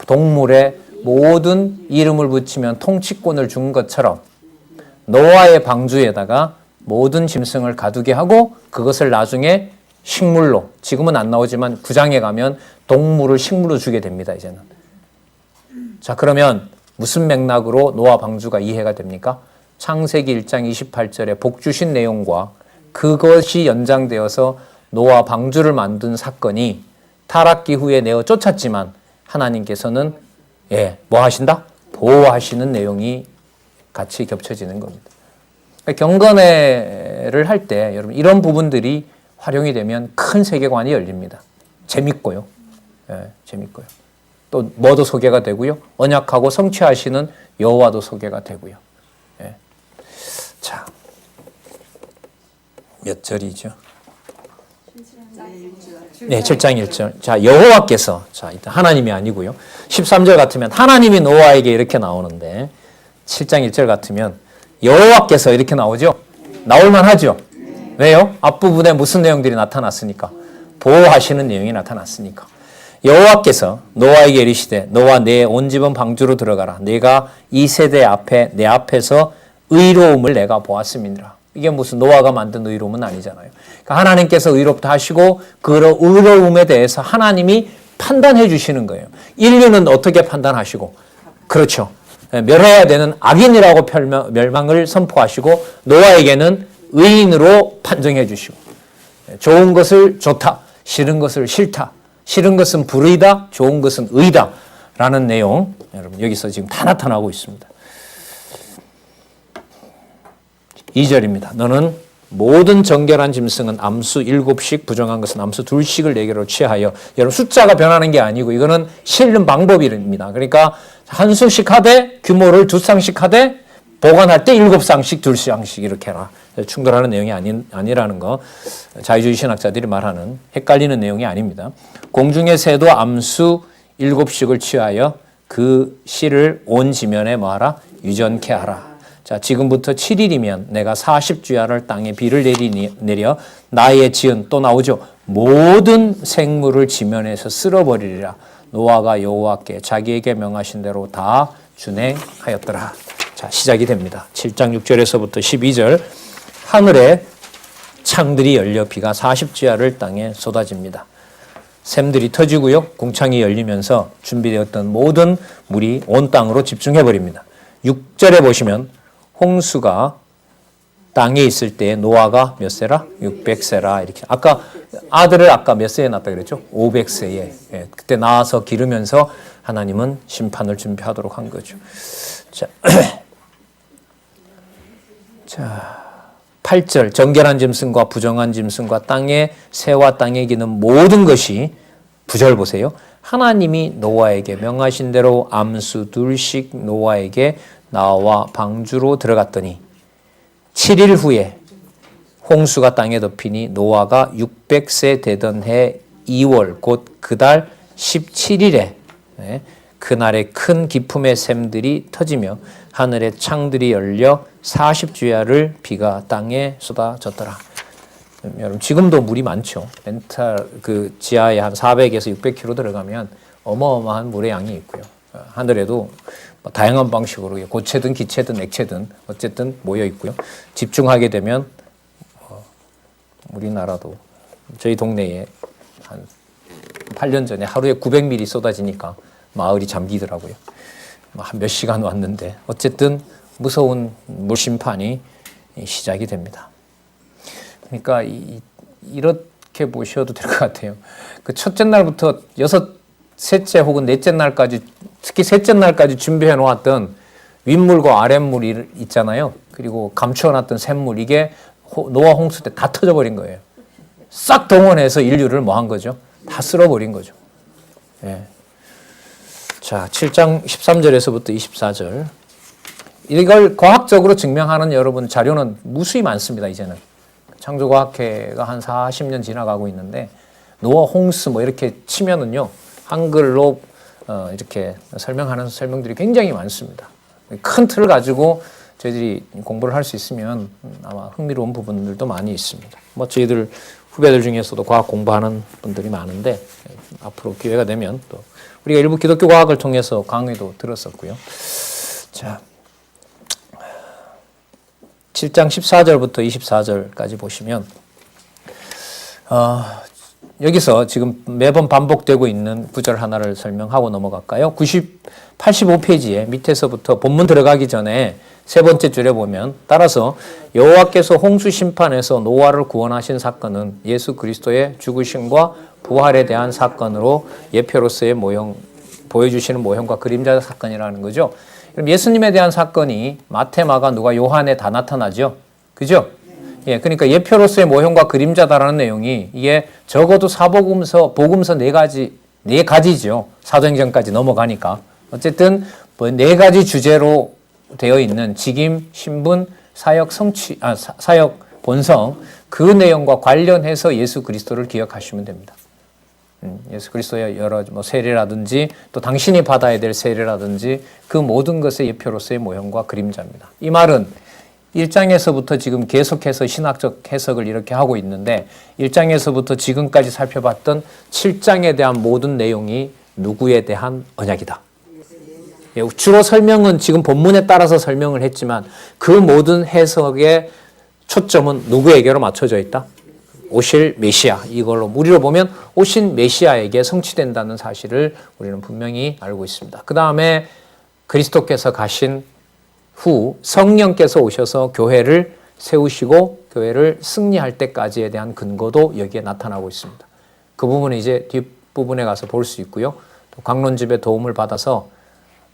동물에 모든 이름을 붙이면 통치권을 준 것처럼 노아의 방주에다가 모든 짐승을 가두게 하고 그것을 나중에 식물로, 지금은 안 나오지만 9장에 가면 동물을 식물로 주게 됩니다. 이제는. 자, 그러면 무슨 맥락으로 노아 방주가 이해가 됩니까? 창세기 1장 28절에 복 주신 내용과 그것이 연장되어서 노아 방주를 만든 사건이 타락기 후에 내어 쫓았지만 하나님께서는 뭐 하신다? 보호하시는 내용이 같이 겹쳐지는 겁니다. 경건회를 할 때 여러분 이런 부분들이 활용이 되면 큰 세계관이 열립니다. 재밌고요. 재밌고요. 또 뭐도 소개가 되고요. 언약하고 성취하시는 여호와도 소개가 되고요. 자, 몇 절이죠? 네, 7장 1절. 자, 여호와께서, 자, 일단 하나님이 아니고요. 13절 같으면 하나님이 노아에게 이렇게 나오는데 7장 1절 같으면 여호와께서 이렇게 나오죠? 나올만 하죠? 왜요? 앞부분에 무슨 내용들이 나타났으니까. 보호하시는 내용이 나타났으니까. 여호와께서 노아에게 이르시되 너와 내 온 집은 방주로 들어가라. 내가 이 세대 앞에 내 앞에서 의로움을 내가 보았음이니라. 이게 무슨 노아가 만든 의로움은 아니잖아요. 그러니까 하나님께서 의롭다 하시고 그 의로움에 대해서 하나님이 판단해 주시는 거예요. 인류는 어떻게 판단하시고 그렇죠. 멸해야 되는 악인이라고 멸망을 선포하시고 노아에게는 의인으로 판정해 주시고 좋은 것을 좋다, 싫은 것을 싫다, 싫은 것은 불의다, 좋은 것은 의다 라는 내용 여러분 여기서 지금 다 나타나고 있습니다. 2절입니다. 너는 모든 정결한 짐승은 암수 7씩 부정한 것은 암수 2씩을 내게로 취하여 여러분 숫자가 변하는 게 아니고 이거는 실는 방법입니다. 그러니까 한 수씩 하되 규모를 2쌍씩 하되 보관할 때 7쌍씩 2쌍씩 이렇게 해라. 충돌하는 내용이 아니라는 거 자유주의 신학자들이 말하는 헷갈리는 내용이 아닙니다. 공중의 새도 암수 7씩을 취하여 그 씨를 온 지면에 뭐하라? 유전케 하라. 자, 지금부터 7일이면 내가 40주야를 땅에 비를 내려 나의 지은 또 나오죠. 모든 생물을 지면에서 쓸어버리리라. 노아가 여호와께 자기에게 명하신 대로 다 준행하였더라. 자, 시작이 됩니다. 7장 6절에서부터 12절 하늘에 창들이 열려 비가 40주야를 땅에 쏟아집니다. 샘들이 터지고요. 궁창이 열리면서 준비되었던 모든 물이 온 땅으로 집중해버립니다. 6절에 보시면 홍수가 땅에 있을 때 노아가 몇 세라? 600세라. 이렇게. 아까 아들을 아까 몇 세에 낳았다 그랬죠? 500세에. 예, 그때 낳아서 기르면서 하나님은 심판을 준비하도록 한 거죠. 자, 자 8절 정결한 짐승과 부정한 짐승과 땅의 새와 땅에 기는 모든 것이 9절 보세요. 하나님이 노아에게 명하신 대로 암수 둘씩 노아에게 나와 방주로 들어갔더니 7일 후에 홍수가 땅에 덮이니 노아가 600세 되던 해 2월 곧 그달 17일에 그날에 큰 기품의 샘들이 터지며 하늘의 창들이 열려 40주야를 비가 땅에 쏟아졌더라. 여러분 지금도 물이 많죠. 멘탈 그 지하에 한 400에서 600km 들어가면 어마어마한 물의 양이 있고요. 하늘에도 다양한 방식으로 고체든 기체든 액체든 어쨌든 모여 있고요. 집중하게 되면 우리나라도 저희 동네에 한 8년 전에 하루에 900mm 쏟아지니까 마을이 잠기더라고요. 한 몇 시간 왔는데 어쨌든 무서운 물 심판이 시작이 됩니다. 그러니까 이렇게 보셔도 될 것 같아요. 그 첫째 날부터 셋째 혹은 넷째 날까지 특히 셋째 날까지 준비해 놓았던 윗물과 아랫물이 있잖아요. 그리고 감추어 놨던 샘물 이게 노아 홍수 때 다 터져버린 거예요. 싹 동원해서 인류를 뭐 한 거죠? 다 쓸어버린 거죠. 예. 자, 7장 13절에서부터 24절. 이걸 과학적으로 증명하는 여러분 자료는 무수히 많습니다, 이제는. 창조과학회가 한 40년 지나가고 있는데, 노아 홍수 뭐 이렇게 치면은요, 한글로 이렇게 설명하는 설명들이 굉장히 많습니다. 큰 틀을 가지고 저희들이 공부를 할 수 있으면 아마 흥미로운 부분들도 많이 있습니다. 뭐 저희들 후배들 중에서도 과학 공부하는 분들이 많은데, 앞으로 기회가 되면 또 우리가 일부 기독교 과학을 통해서 강의도 들었었고요. 자, 7장 14절부터 24절까지 보시면 여기서 지금 매번 반복되고 있는 구절 하나를 설명하고 넘어갈까요? 85페이지에 밑에서부터 본문 들어가기 전에 세 번째 줄에 보면 따라서 여호와께서 홍수 심판에서 노아를 구원하신 사건은 예수 그리스도의 죽으심과 부활에 대한 사건으로 예표로서의 모형 보여주시는 모형과 그림자 사건이라는 거죠. 그럼 예수님에 대한 사건이 마태, 마가, 누가, 요한에 다 나타나죠. 그죠? 예, 그러니까 예표로서의 모형과 그림자다라는 내용이 이게 적어도 사복음서, 복음서 네 가지죠. 사도행전까지 넘어가니까. 어쨌든 뭐 네 가지 주제로 되어 있는 직임, 신분, 사역, 사역, 본성 그 내용과 관련해서 예수 그리스도를 기억하시면 됩니다. 예수 그리스도의 여러 뭐 세례라든지 또 당신이 받아야 될 세례라든지 그 모든 것의 예표로서의 모형과 그림자입니다. 이 말은 1장에서부터 지금 계속해서 신학적 해석을 이렇게 하고 있는데 1장에서부터 지금까지 살펴봤던 7장에 대한 모든 내용이 누구에 대한 언약이다. 주로 설명은 지금 본문에 따라서 설명을 했지만 그 모든 해석의 초점은 누구에게로 맞춰져 있다? 오실 메시아. 이걸로 우리로 보면 오신 메시아에게 성취된다는 사실을 우리는 분명히 알고 있습니다. 그 다음에 그리스도께서 가신 후 성령께서 오셔서 교회를 세우시고 교회를 승리할 때까지에 대한 근거도 여기에 나타나고 있습니다. 그 부분은 이제 뒷부분에 가서 볼 수 있고요. 또 강론집의 도움을 받아서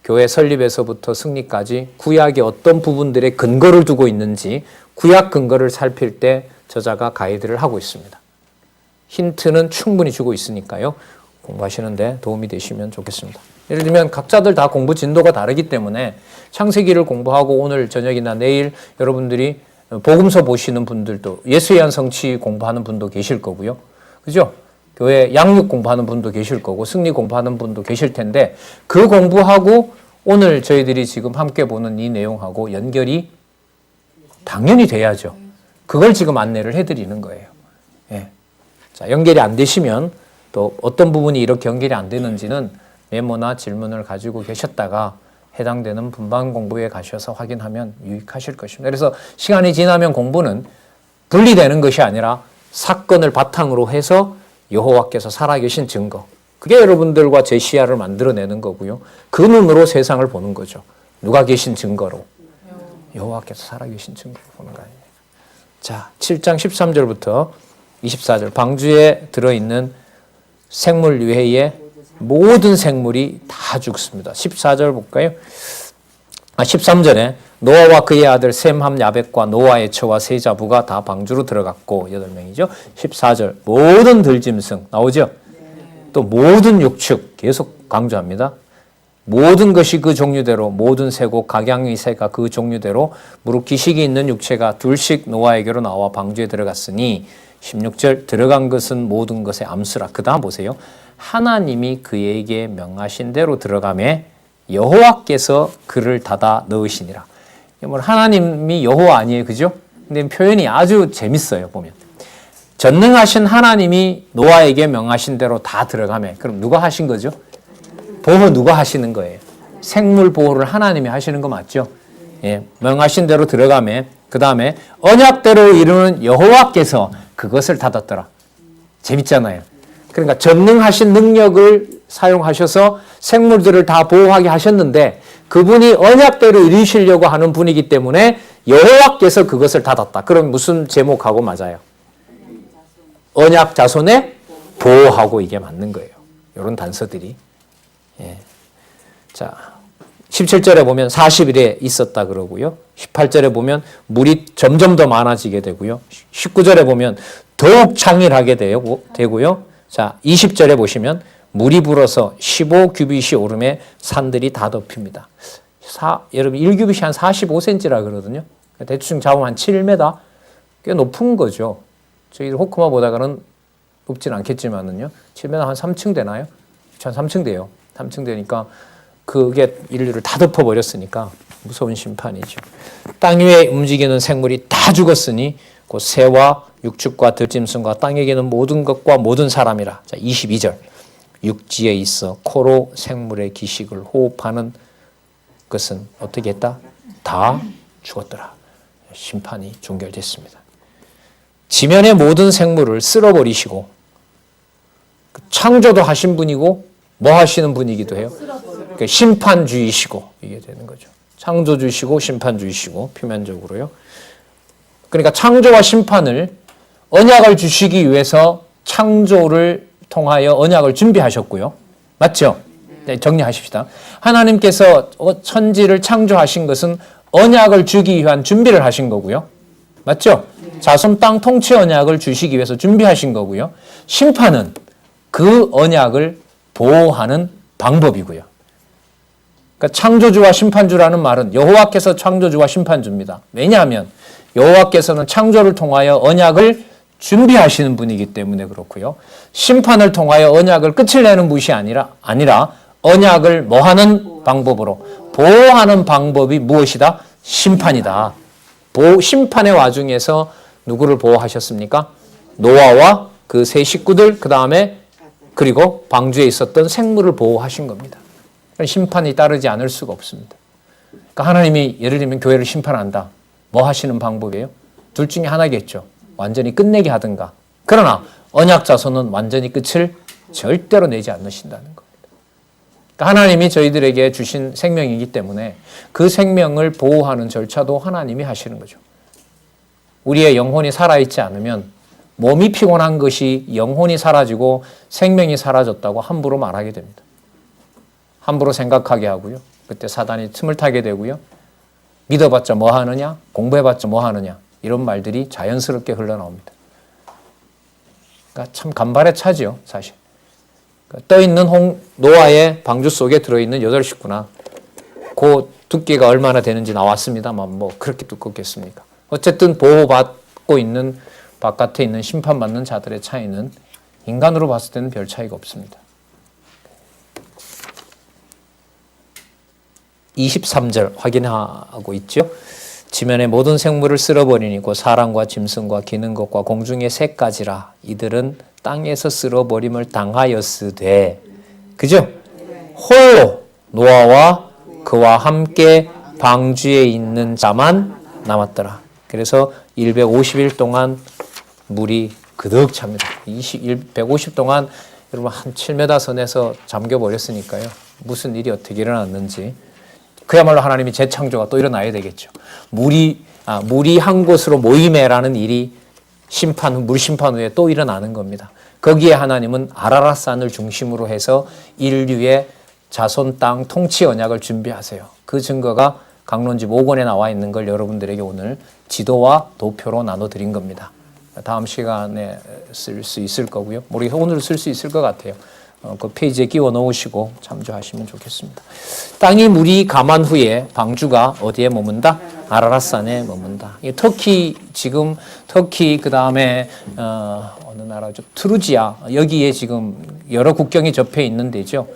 교회 설립에서부터 승리까지 구약의 어떤 부분들의 근거를 두고 있는지 구약 근거를 살필 때 저자가 가이드를 하고 있습니다. 힌트는 충분히 주고 있으니까요. 공부하시는데 도움이 되시면 좋겠습니다. 예를 들면 각자들 다 공부 진도가 다르기 때문에 창세기를 공부하고 오늘 저녁이나 내일 여러분들이 복음서 보시는 분들도 예수에 대한 성취 공부하는 분도 계실 거고요. 그죠? 교회 양육 공부하는 분도 계실 거고 승리 공부하는 분도 계실 텐데 그 공부하고 오늘 저희들이 지금 함께 보는 이 내용하고 연결이 당연히 돼야죠. 그걸 지금 안내를 해드리는 거예요. 예. 자, 연결이 안 되시면 또 어떤 부분이 이렇게 연결이 안 되는지는 메모나 질문을 가지고 계셨다가 해당되는 분반 공부에 가셔서 확인하면 유익하실 것입니다. 그래서 시간이 지나면 공부는 분리되는 것이 아니라 사건을 바탕으로 해서 여호와께서 살아계신 증거. 그게 여러분들과 제 시야를 만들어내는 거고요. 그 눈으로 세상을 보는 거죠. 누가 계신 증거로? 여호와께서 살아계신 증거로 보는 거 아닙니까? 자, 7장 13절부터 24절. 방주에 들어있는 생물 외에 모든 생물이 다 죽습니다. 14절 볼까요? 13절에 노아와 그의 아들 셈, 함, 야벳과 노아의 처와 세 자부가 다 방주로 들어갔고 8명이죠. 14절 모든 들짐승 나오죠. 또 모든 육축 계속 강조합니다. 모든 것이 그 종류대로 모든 새고 각양의 새가 그 종류대로 무릇 기식이 있는 육체가 둘씩 노아에게로 나와 방주에 들어갔으니 16절 들어간 것은 모든 것의 암수라. 그 다음 보세요. 하나님이 그에게 명하신 대로 들어가매 여호와께서 그를 닫아 넣으시니라. 하나님이 여호와 아니에요, 그죠? 근데 표현이 아주 재밌어요, 보면. 전능하신 하나님이 노아에게 명하신 대로 다 들어가매. 그럼 누가 하신 거죠? 보호 누가 하시는 거예요? 생물 보호를 하나님이 하시는 거 맞죠? 예, 명하신 대로 들어가매. 그 다음에 언약대로 이루는 여호와께서 그것을 닫았더라. 재밌잖아요. 그러니까 전능하신 능력을 사용하셔서 생물들을 다 보호하게 하셨는데 그분이 언약대로 이루시려고 하는 분이기 때문에 여호와께서 그것을 닫았다. 그럼 무슨 제목하고 맞아요? 언약 자손의 보호하고 이게 맞는 거예요. 이런 단서들이. 예. 자, 17절에 보면 40일에 있었다 그러고요. 18절에 보면 물이 점점 더 많아지게 되고요. 19절에 보면 더욱 창일하게 되고요. 자, 20절에 보시면 물이 불어서 15규빗이 오름에 산들이 다 덮입니다. 여러분 1규빗이 한 45cm라 그러거든요. 대충 잡으면 한 7m? 꽤 높은 거죠. 저희 호크마 보다가는 높진 않겠지만은요. 7m 한 3층 되나요? 한 3층 돼요. 3층 되니까 그게 인류를 다 덮어버렸으니까 무서운 심판이죠. 땅 위에 움직이는 생물이 다 죽었으니 그 새와 육축과 들짐승과 땅에 기는 모든 것과 모든 사람이라. 자, 22절. 육지에 있어 코로 생물의 기식을 호흡하는 것은 어떻게 했다? 다 죽었더라. 심판이 종결됐습니다. 지면의 모든 생물을 쓸어버리시고 창조도 하신 분이고 뭐 하시는 분이기도 해요? 그러니까 심판주의시고 이게 되는 거죠. 창조주의시고 심판주의시고 표면적으로요. 그러니까 창조와 심판을 언약을 주시기 위해서 창조를 통하여 언약을 준비하셨고요. 맞죠? 네, 정리하십시다. 하나님께서 천지를 창조하신 것은 언약을 주기 위한 준비를 하신 거고요. 맞죠? 자손 땅 통치 언약을 주시기 위해서 준비하신 거고요. 심판은 그 언약을 보호하는 방법이고요. 그러니까 창조주와 심판주라는 말은 여호와께서 창조주와 심판주입니다. 왜냐하면 여호와께서는 창조를 통하여 언약을 준비하시는 분이기 때문에 그렇고요. 심판을 통하여 언약을 끝을 내는 분이 아니라 언약을 뭐하는 방법으로 보호하는 방법이 무엇이다? 심판이다. 심판의 와중에서 누구를 보호하셨습니까? 노아와 그 세 식구들, 그 다음에 그리고 방주에 있었던 생물을 보호하신 겁니다. 심판이 따르지 않을 수가 없습니다. 그러니까 하나님이 예를 들면 교회를 심판한다. 뭐 하시는 방법이에요? 둘 중에 하나겠죠. 완전히 끝내게 하든가. 그러나 언약 자손은 완전히 끝을 절대로 내지 않으신다는 겁니다. 그러니까 하나님이 저희들에게 주신 생명이기 때문에 그 생명을 보호하는 절차도 하나님이 하시는 거죠. 우리의 영혼이 살아있지 않으면 몸이 피곤한 것이 영혼이 사라지고 생명이 사라졌다고 함부로 말하게 됩니다. 함부로 생각하게 하고요. 그때 사단이 틈을 타게 되고요. 믿어봤자 뭐 하느냐? 공부해봤자 뭐 하느냐? 이런 말들이 자연스럽게 흘러나옵니다. 그러니까 참 간발의 차지요, 사실. 그러니까 떠있는 노아의 방주 속에 들어있는 8식구나. 그 두께가 얼마나 되는지 나왔습니다만 뭐 그렇게 두껍겠습니까? 어쨌든 보호받고 있는 바깥에 있는 심판받는 자들의 차이는 인간으로 봤을 때는 별 차이가 없습니다. 23절 확인하고 있죠. 지면의 모든 생물을 쓸어버리니 곧 사람과 짐승과 기는 것과 공중의 새까지라. 이들은 땅에서 쓸어버림을 당하였으되. 그죠? 홀로 노아와 그와 함께 방주에 있는 자만 남았더라. 그래서 150일 동안 물이 그득 찹니다. 150 동안 여러분 한 7m 선에서 잠겨버렸으니까요. 무슨 일이 어떻게 일어났는지. 그야말로 하나님이 재창조가 또 일어나야 되겠죠. 물이 한 곳으로 모임해라는 일이 물심판 후에 또 일어나는 겁니다. 거기에 하나님은 아라랏산을 중심으로 해서 인류의 자손 땅 통치 언약을 준비하세요. 그 증거가 강론집 5권에 나와 있는 걸 여러분들에게 오늘 지도와 도표로 나눠드린 겁니다. 다음 시간에 쓸 수 있을 거고요. 우리 오늘 쓸 수 있을 것 같아요. 그 페이지에 끼워 넣으시고 참조하시면 좋겠습니다. 땅이 물이 감한 후에 방주가 어디에 머문다? 아라랏산에 머문다. 터키 그 다음에 어느 나라죠? 투르지아 여기에 지금 여러 국경이 접해 있는 데죠.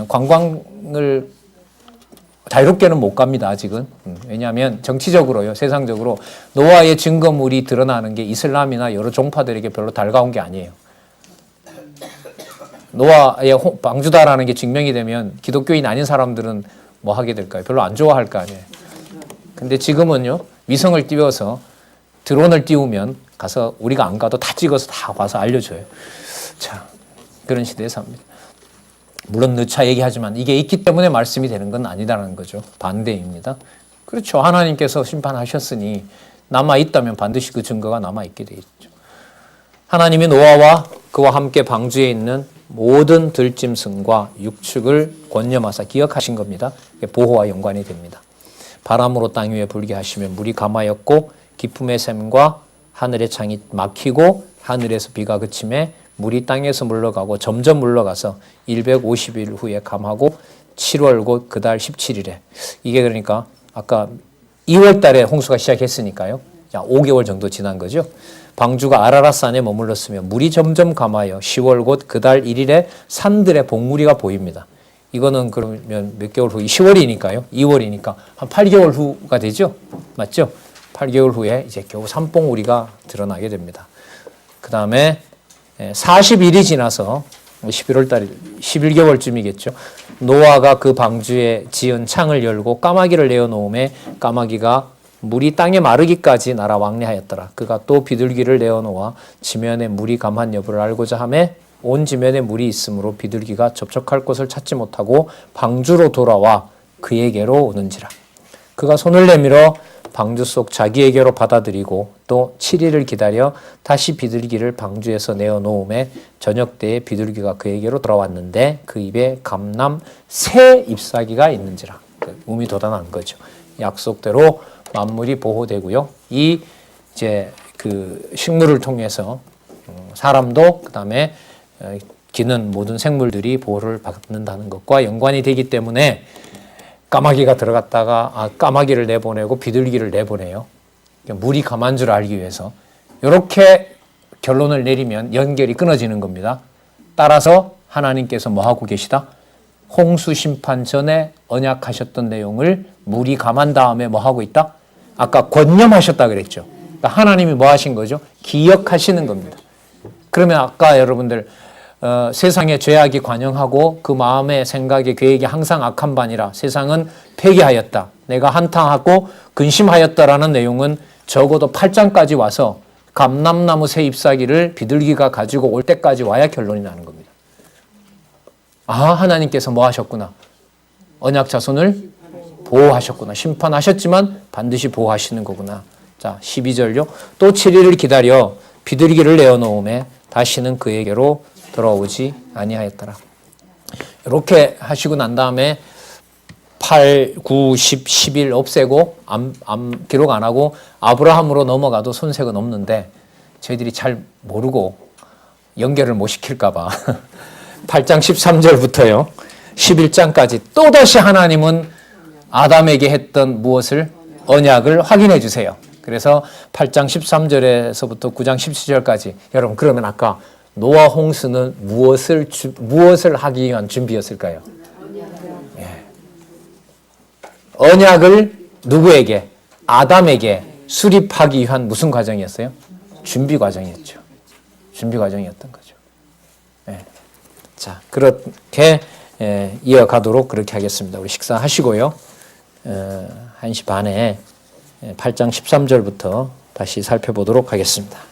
관광을 자유롭게는 못 갑니다, 아직은. 왜냐하면 정치적으로요, 세상적으로 노아의 증거물이 드러나는 게 이슬람이나 여러 종파들에게 별로 달가운 게 아니에요. 노아의 방주다라는 게 증명이 되면 기독교인 아닌 사람들은 뭐 하게 될까요? 별로 안 좋아할 거 아니에요. 근데 지금은요, 위성을 띄워서 드론을 띄우면 가서 우리가 안 가도 다 찍어서 다 와서 알려줘요. 자, 그런 시대에 삽니다. 물론 누차 얘기하지만 이게 있기 때문에 말씀이 되는 건 아니다라는 거죠. 반대입니다. 그렇죠. 하나님께서 심판하셨으니 남아있다면 반드시 그 증거가 남아있게 돼 있죠. 하나님이 노아와 그와 함께 방주에 있는 모든 들짐승과 육축을 권념하사 기억하신 겁니다. 보호와 연관이 됩니다. 바람으로 땅 위에 불게 하시면 물이 감하였고 기품의 샘과 하늘의 창이 막히고 하늘에서 비가 그침에 물이 땅에서 물러가고 점점 물러가서 150일 후에 감하고 7월 곧 그달 17일에 이게 그러니까 아까 2월 달에 홍수가 시작했으니까요. 자, 5개월 정도 지난 거죠. 방주가 아라랏산에 머물렀으며 물이 점점 감하여 10월 곧 그달 1일에 산들의 봉우리가 보입니다. 이거는 그러면 몇 개월 후 10월이니까요. 2월이니까 한 8개월 후가 되죠. 맞죠? 8개월 후에 이제 겨우 산봉우리가 드러나게 됩니다. 그 다음에 40일이 지나서 11월 달 11개월쯤이겠죠. 노아가 그 방주에 지은 창을 열고 까마귀를 내어놓음에 까마귀가 물이 땅에 마르기까지 날아 왕래하였더라. 그가 또 비둘기를 내어놓아 지면에 물이 감한 여부를 알고자 하매 온 지면에 물이 있으므로 비둘기가 접촉할 곳을 찾지 못하고 방주로 돌아와 그에게로 오는지라. 그가 손을 내밀어 방주 속 자기에게로 받아들이고 또 7일을 기다려 다시 비둘기를 방주에서 내어놓음에 저녁 때에 비둘기가 그에게로 돌아왔는데 그 입에 감람 새 잎사귀가 있는지라. 음이 돋아난 거죠. 약속대로 만물이 보호되고요. 이 이제 그 식물을 통해서 사람도 그다음에 기는 모든 생물들이 보호를 받는다는 것과 연관이 되기 때문에 까마귀가 들어갔다가 까마귀를 내보내고 비둘기를 내보내요. 물이 감한 줄 알기 위해서. 이렇게 결론을 내리면 연결이 끊어지는 겁니다. 따라서 하나님께서 뭐 하고 계시다? 홍수 심판 전에 언약하셨던 내용을 물이 감한 다음에 뭐 하고 있다? 아까 권념하셨다 그랬죠. 그러니까 하나님이 뭐 하신 거죠? 기억하시는 겁니다. 그러면 아까 여러분들 세상에 죄악이 관영하고 그 마음의 생각의 계획이 항상 악한 반이라 세상은 폐기하였다. 내가 한탄하고 근심하였다라는 내용은 적어도 8장까지 와서 감람나무 새 잎사귀를 비둘기가 가지고 올 때까지 와야 결론이 나는 겁니다. 하나님께서 뭐 하셨구나. 언약 자손을 보호하셨구나. 심판하셨지만 반드시 보호하시는 거구나. 자, 12절요. 또 7일을 기다려 비둘기를 내어놓음에 다시는 그에게로 돌아오지 아니하였더라. 이렇게 하시고 난 다음에 8, 9, 10, 11 없애고 기록 안 하고 아브라함으로 넘어가도 손색은 없는데 저희들이 잘 모르고 연결을 못 시킬까 봐 8장 13절부터요. 11장까지 또다시 하나님은 아담에게 했던 무엇을? 언약을 확인해 주세요. 그래서 8장 13절에서부터 9장 17절까지 여러분 그러면 아까 노아 홍수는 무엇을 하기 위한 준비였을까요? 예. 언약을 누구에게? 아담에게 수립하기 위한 무슨 과정이었어요? 준비 과정이었죠. 준비 과정이었던 거죠. 예. 자, 그렇게 이어가도록 그렇게 하겠습니다. 우리 식사하시고요. 1시 반에 8장 13절부터 다시 살펴보도록 하겠습니다.